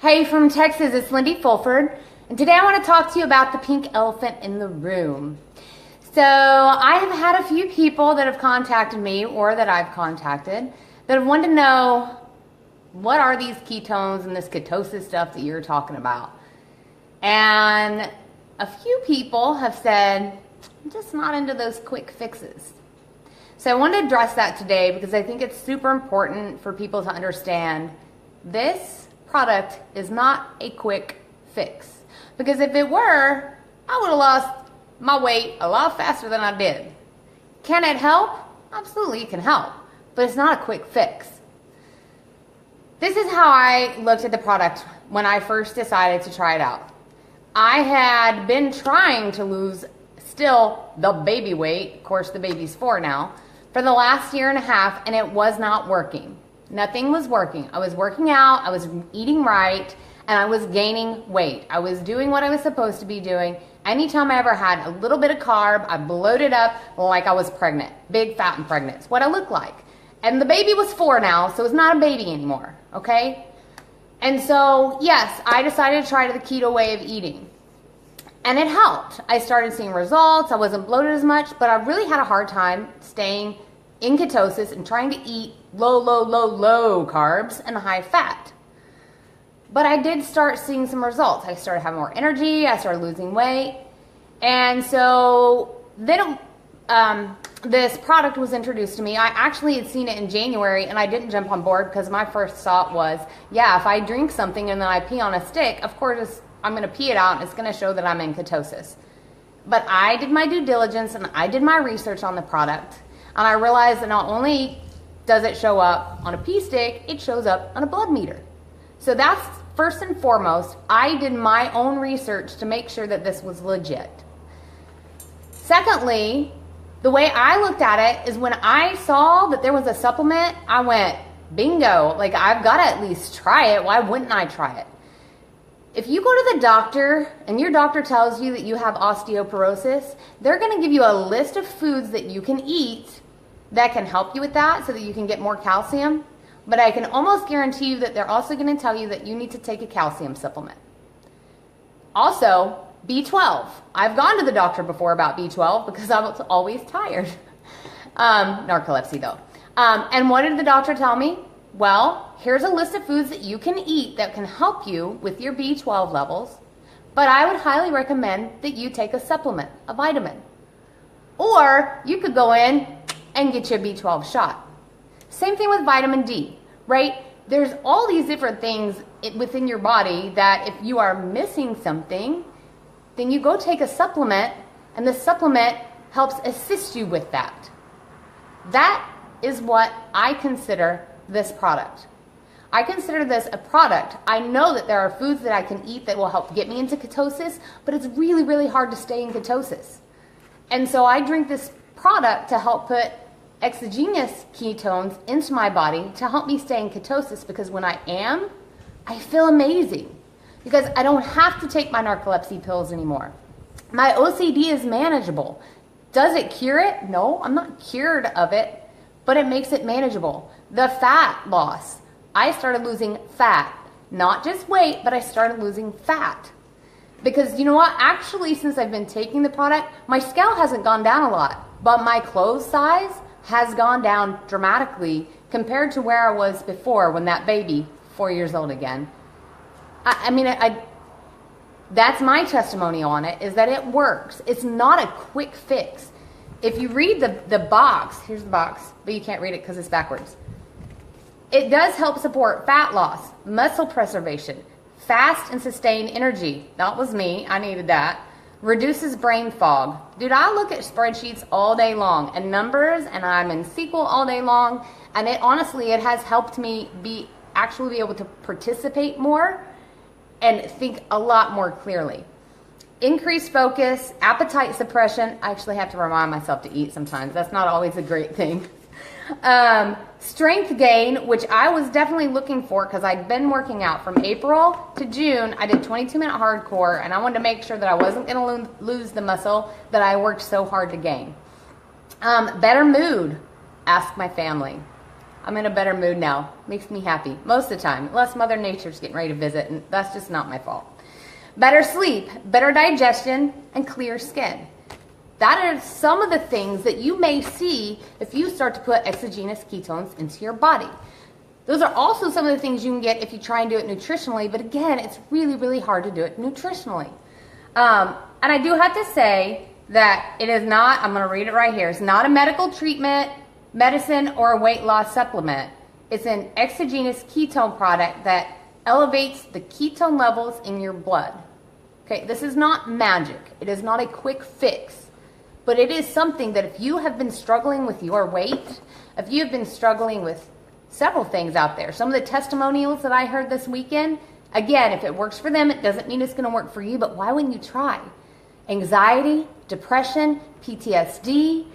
Hey, from Texas, it's Lindy Fulford, and today I want to talk to you about the pink elephant in the room. So I have had a few people that have contacted me, or that I've contacted, that have wanted to know, what are these ketones and this ketosis stuff that you're talking about? And a few people have said, I'm just not into those quick fixes. So I want to address that today because I think it's super important for people to understand this product is not a quick fix. Because if it were, I would have lost my weight a lot faster than I did. Can it help? Absolutely, it can help. But it's not a quick fix. This is how I looked at the product when I first decided to try it out. I had been trying to lose still the baby weight, of course the baby's 4 now, for the last year and a half, and it was not working. Nothing was working. I was working out, I was eating right, and I was gaining weight. I was doing what I was supposed to be doing. Anytime I ever had a little bit of carb, I bloated up like I was pregnant. Big, fat, and pregnant. It's what I look like. And the baby was 4 now, so it's not a baby anymore, okay? And so, yes, I decided to try the keto way of eating. And it helped. I started seeing results. I wasn't bloated as much, but I really had a hard time staying in ketosis and trying to eat low carbs and high fat. But I did start seeing some results. I started having more energy. I started losing weight. And so then this product was introduced to me. I actually had seen it in January, and I didn't jump on board because my first thought was, yeah, if I drink something and then I pee on a stick, of course I'm going to pee it out and it's going to show that I'm in ketosis. But I did my due diligence and I did my research on the product, and I realized that not only does it show up on a pee stick, it shows up on a blood meter. So that's first and foremost. I did my own research to make sure that this was legit. Secondly, the way I looked at it is when I saw that there was a supplement, I went, bingo, like I've got to at least try it. Why wouldn't I try it? If you go to the doctor and your doctor tells you that you have osteoporosis, they're going to give you a list of foods that you can eat that can help you with that so that you can get more calcium. But I can almost guarantee you that they're also going to tell you that you need to take a calcium supplement. Also, B12. I've gone to the doctor before about B12 because I was always tired. Narcolepsy though. And what did the doctor tell me? Well, here's a list of foods that you can eat that can help you with your B12 levels, but I would highly recommend that you take a supplement, a vitamin. Or you could go in and get your B12 shot. Same thing with vitamin D, right? There's all these different things within your body that if you are missing something, then you go take a supplement, and the supplement helps assist you with that. That is what I consider this product. I consider this a product. I know that there are foods that I can eat that will help get me into ketosis, but it's really hard to stay in ketosis. And so I drink this product to help put exogenous ketones into my body to help me stay in ketosis, because when I am, I feel amazing. Because I don't have to take my narcolepsy pills anymore. My OCD is manageable. Does it cure it? No, I'm not cured of it, but it makes it manageable. The fat loss. I started losing fat. Not just weight, but I started losing fat. Because you know what? Actually, since I've been taking the product, my scale hasn't gone down a lot, but my clothes size has gone down dramatically compared to where I was before when that baby, 4 years old again. That's my testimony on it, is that it works. It's not a quick fix. If you read the box, here's the box, but you can't read it because it's backwards. It does help support fat loss, muscle preservation, fast and sustained energy. That was me. I needed that. Reduces brain fog. Dude, I look at spreadsheets all day long and numbers, and I'm in SQL all day long. And it has helped me actually be able to participate more and think a lot more clearly. Increased focus, appetite suppression. I actually have to remind myself to eat sometimes. That's not always a great thing. Strength gain, which I was definitely looking for because I'd been working out from April to June. I did 22-minute hardcore, and I wanted to make sure that I wasn't going to lose the muscle that I worked so hard to gain. Better mood, ask my family. I'm in a better mood now. Makes me happy most of the time, unless Mother Nature's getting ready to visit, and that's just not my fault. Better sleep, better digestion, and clear skin. That are some of the things that you may see if you start to put exogenous ketones into your body. Those are also some of the things you can get if you try and do it nutritionally, but again, it's really, really hard to do it nutritionally. And I do have to say that it is not, I'm going to read it right here, it's not a medical treatment, medicine, or a weight loss supplement. It's an exogenous ketone product that elevates the ketone levels in your blood. Okay, this is not magic. It is not a quick fix, but it is something that if you have been struggling with your weight, if you have been struggling with several things out there, some of the testimonials that I heard this weekend, again, if it works for them, it doesn't mean it's going to work for you, but why wouldn't you try? Anxiety, depression, PTSD,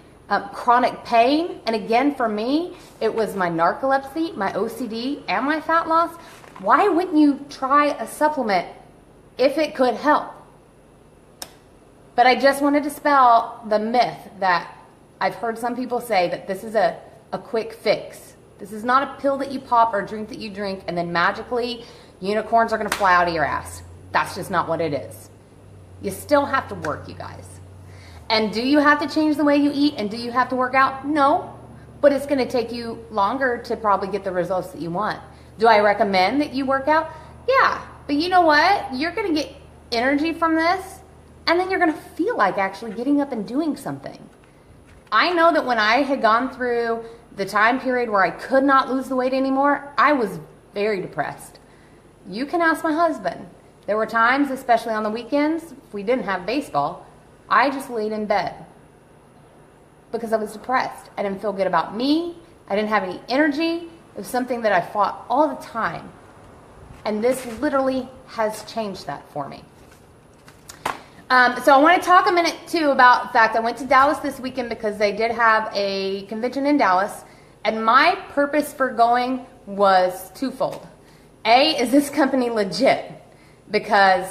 chronic pain, and again, for me, it was my narcolepsy, my OCD, and my fat loss. Why wouldn't you try a supplement if it could help? But I just want to dispel the myth that I've heard some people say that this is a quick fix. This is not a pill that you pop or a drink that you drink and then magically unicorns are going to fly out of your ass. That's just not what it is. You still have to work, you guys. And do you have to change the way you eat and do you have to work out? No, but it's going to take you longer to probably get the results that you want. Do I recommend that you work out? Yeah, but you know what? You're going to get energy from this and then you're going to feel like actually getting up and doing something. I know that when I had gone through the time period where I could not lose the weight anymore, I was very depressed. You can ask my husband. There were times, especially on the weekends, if we didn't have baseball, I just laid in bed because I was depressed. I didn't feel good about me. I didn't have any energy. It was something that I fought all the time. And this literally has changed that for me. So I want to talk a minute too about the fact I went to Dallas this weekend because they did have a convention in Dallas, and my purpose for going was twofold. A, is this company legit? Because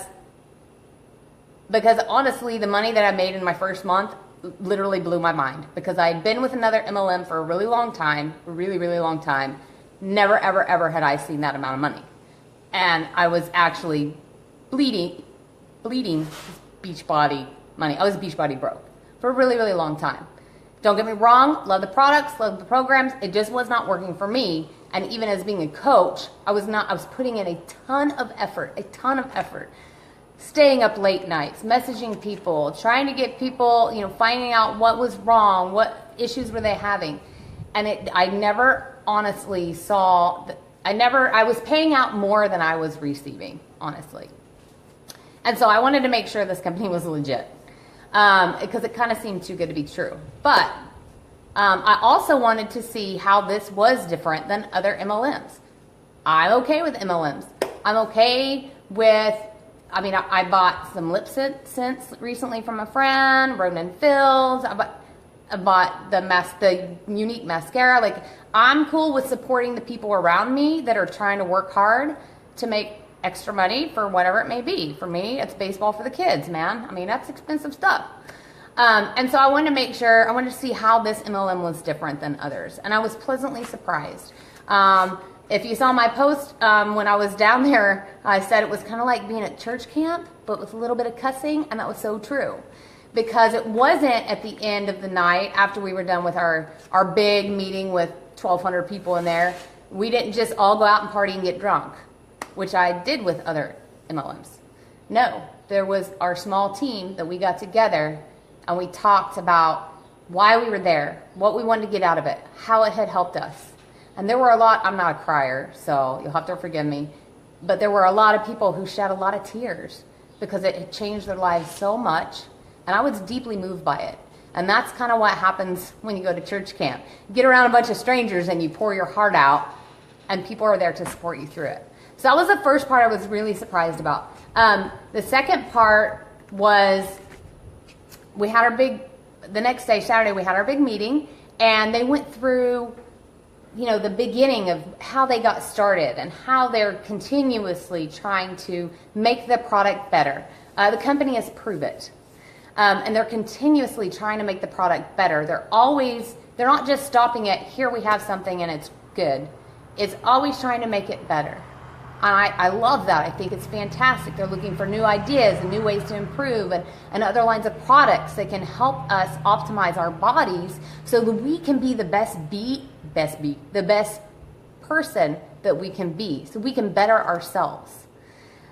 honestly, the money that I made in my first month literally blew my mind because I had been with another MLM for a really long time, really, really long time. Never, ever, ever had I seen that amount of money. And I was actually bleeding Beachbody money. I was Beachbody broke for a really, really long time. Don't get me wrong, love the products, love the programs. It just was not working for me. And even as being a coach, I was putting in a ton of effort, staying up late nights, messaging people, trying to get people, finding out what was wrong, what issues were they having. And I never honestly saw, I was paying out more than I was receiving, honestly. And so I wanted to make sure this company was legit because it kind of seemed too good to be true. But I also wanted to see how this was different than other MLMs. I'm okay with MLMs. I'm okay with, I bought some lip scents recently from a friend, Ronan Fills. I bought the unique mascara. Like, I'm cool with supporting the people around me that are trying to work hard to make extra money for whatever it may be. For me, it's baseball for the kids, man. That's expensive stuff. And so I wanted to see how this MLM was different than others. And I was pleasantly surprised. If you saw my post when I was down there, I said it was kind of like being at church camp, but with a little bit of cussing, and that was so true. Because it wasn't at the end of the night after we were done with our big meeting with 1,200 people in there, we didn't just all go out and party and get drunk, which I did with other MLMs. No, there was our small team that we got together and we talked about why we were there, what we wanted to get out of it, how it had helped us. And there were a lot, I'm not a crier, so you'll have to forgive me, but there were a lot of people who shed a lot of tears because it had changed their lives so much, and I was deeply moved by it. And that's kind of what happens when you go to church camp. You get around a bunch of strangers and you pour your heart out, and people are there to support you through it. So that was the first part I was really surprised about. The second part was the next day, Saturday, we had our big meeting, and they went through, the beginning of how they got started and how they're continuously trying to make the product better. The company has Prove It, and they're continuously trying to make the product better. They're not just stopping at, here we have something and it's good. It's always trying to make it better. And I love that. I think it's fantastic. They're looking for new ideas and new ways to improve and other lines of products that can help us optimize our bodies so that we can be the best person that we can be, so we can better ourselves.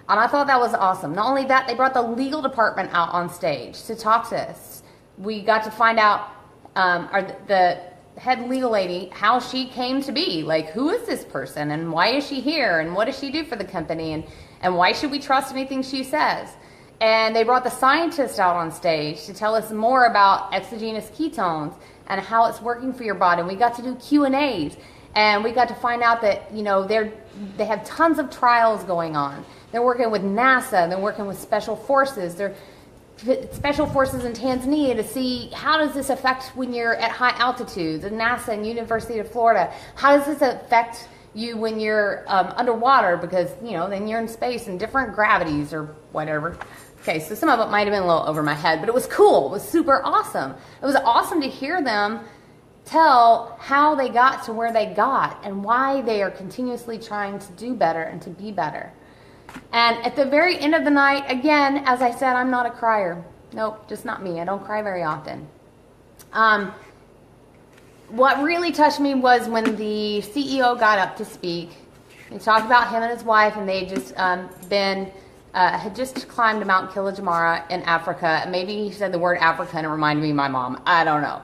And I thought that was awesome. Not only that, they brought the legal department out on stage to talk to us. We got to find out the head legal lady, how she came to be. Like, who is this person and why is she here and what does she do for the company and why should we trust anything she says? And they brought the scientist out on stage to tell us more about exogenous ketones and how it's working for your body. And we got to do Q&As, and we got to find out that, you know, they have tons of trials going on. They're working with NASA, they're working with special forces, they're special forces in Tanzania to see how does this affect when you're at high altitudes, and NASA and University of Florida. How does this affect you when you're underwater, because, you know, then you're in space and different gravities or whatever. Okay, so some of it might have been a little over my head, but it was cool. It was super awesome. It was awesome to hear them tell how they got to where they got and why they are continuously trying to do better and to be better. And at the very end of the night, again, as I said, I'm not a crier. Nope, just not me. I don't cry very often. What really touched me was when the CEO got up to speak. He talked about him and his wife, and they just had just climbed Mount Kilimanjaro in Africa. Maybe he said the word Africa and it reminded me of my mom. I don't know.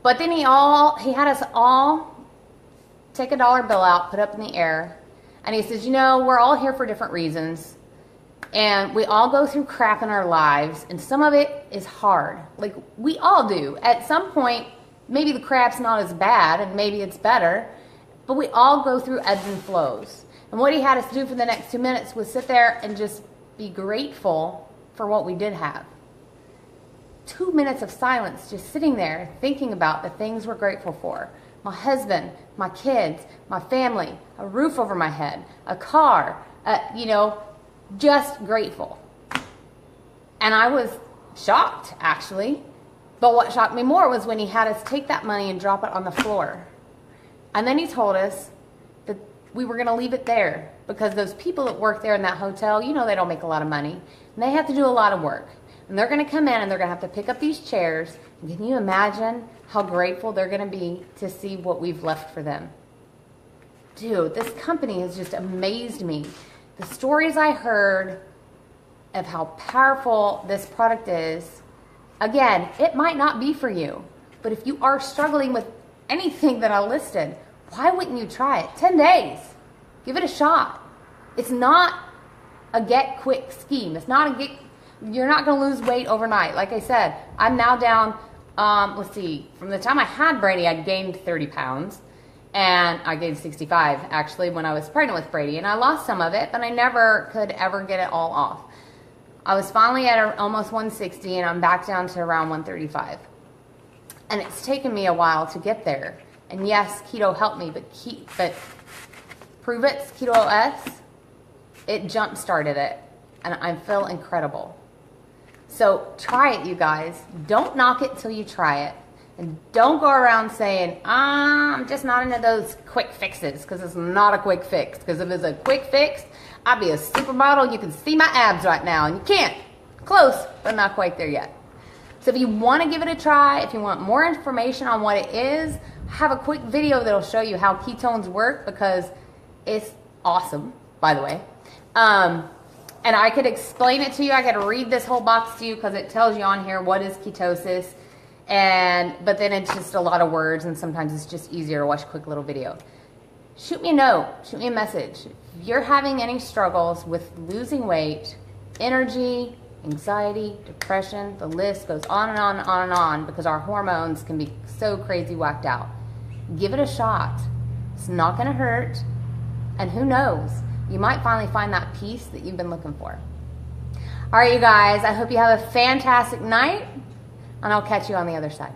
But then he had us all take a dollar bill out, put up in the air, and he says, you know, we're all here for different reasons, and we all go through crap in our lives, and some of it is hard. Like, we all do. At some point, maybe the crap's not as bad, and maybe it's better, but we all go through ebbs and flows. And what he had us do for the next 2 minutes was sit there and just be grateful for what we did have. 2 minutes of silence, just sitting there thinking about the things we're grateful for. My husband, my kids, my family, a roof over my head, a car, you know, just grateful. And I was shocked, actually. But what shocked me more was when he had us take that money and drop it on the floor. And then he told us that we were going to leave it there because those people that work there in that hotel, you know, they don't make a lot of money. And they have to do a lot of work. And they're going to come in and they're going to have to pick up these chairs. And can you imagine how grateful they're going to be to see what we've left for them? Dude, this company has just amazed me. The stories I heard of how powerful this product is, again, it might not be for you. But if you are struggling with anything that I listed, why wouldn't you try it? 10 days. Give it a shot. It's not a get-quick scheme. It's not a get... You're not going to lose weight overnight. Like I said, I'm now down, let's see, from the time I had Brady, I gained 30 pounds. And I gained 65, actually, when I was pregnant with Brady. And I lost some of it, but I never could ever get it all off. I was finally at almost 160, and I'm back down to around 135. And it's taken me a while to get there. And yes, keto helped me, but Prove It's Keto OS, it jump-started it. And I feel incredible. So try it, you guys. Don't knock it till you try it. And don't go around saying, I'm just not into those quick fixes, because it's not a quick fix. Because if it's a quick fix, I'd be a supermodel. You can see my abs right now, and you can't. Close, but not quite there yet. So if you want to give it a try, if you want more information on what it is, I have a quick video that'll show you how ketones work, because it's awesome, by the way. And I could explain it to you. I could read this whole box to you because it tells you on here what is ketosis. But then it's just a lot of words, and sometimes it's just easier to watch a quick little video. Shoot me a note. Shoot me a message. If you're having any struggles with losing weight, energy, anxiety, depression, the list goes on and on and on and on, because our hormones can be so crazy whacked out. Give it a shot. It's not going to hurt. And who knows? You might finally find that peace that you've been looking for. All right, you guys, I hope you have a fantastic night, and I'll catch you on the other side.